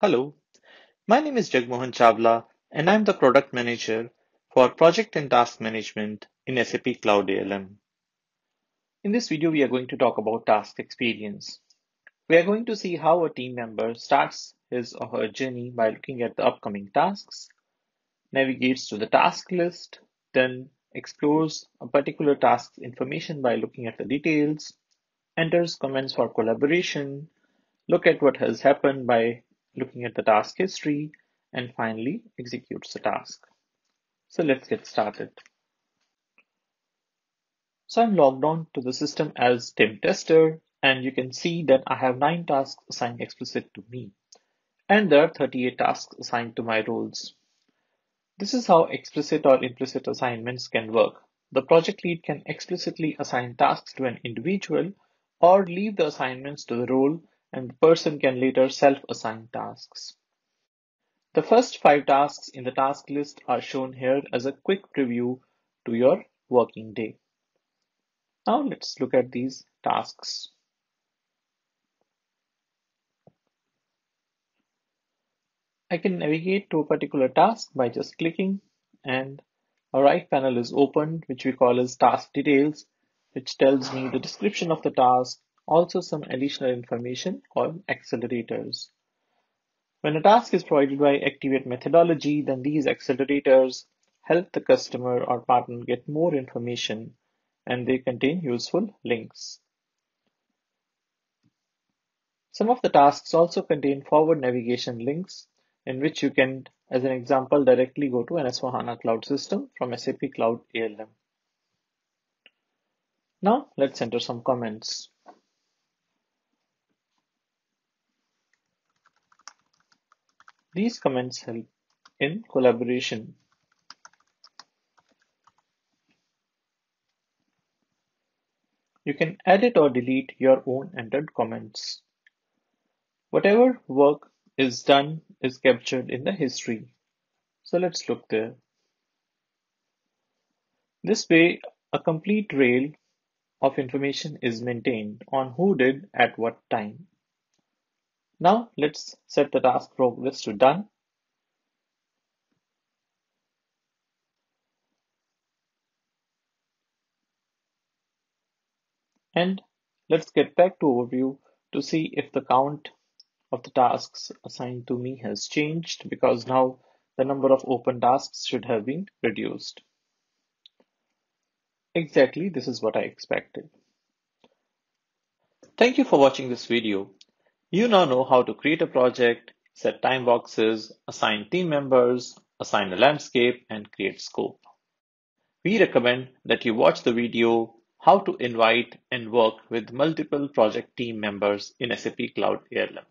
Hello, my name is Jagmohan Chawla, and I'm the product manager for project and task management in SAP Cloud ALM. In this video, we are going to talk about task experience. We are going to see how a team member starts his or her journey by looking at the upcoming tasks, navigates to the task list, then explores a particular task's information by looking at the details, enters comments for collaboration, look at what has happened by looking at the task history, and finally executes the task. So let's get started. So I'm logged on to the system as Tim Tester, and you can see that I have 9 tasks assigned explicit to me, and there are 38 tasks assigned to my roles. This is how explicit or implicit assignments can work. The project lead can explicitly assign tasks to an individual or leave the assignments to the role, and the person can later self-assign tasks. The first 5 tasks in the task list are shown here as a quick preview to your working day. Now let's look at these tasks. I can navigate to a particular task by just clicking, and a right panel is opened, which we call as task details, which tells me the description of the task, also some additional information called accelerators. When a task is provided by Activate methodology, then these accelerators help the customer or partner get more information, and they contain useful links. Some of the tasks also contain forward navigation links in which you can, as an example, directly go to an S/4HANA cloud system from SAP Cloud ALM. Now let's enter some comments. These comments help in collaboration. You can edit or delete your own entered comments. Whatever work is done is captured in the history. So let's look there. This way, a complete trail of information is maintained on who did at what time. Now let's set the task progress to done. And let's get back to overview to see if the count of the tasks assigned to me has changed, because now the number of open tasks should have been reduced. Exactly, this is what I expected. Thank you for watching this video. You now know how to create a project, set time boxes, assign team members, assign a landscape, and create scope. We recommend that you watch the video How to Invite and Work with Multiple Project Team Members in SAP Cloud ALM.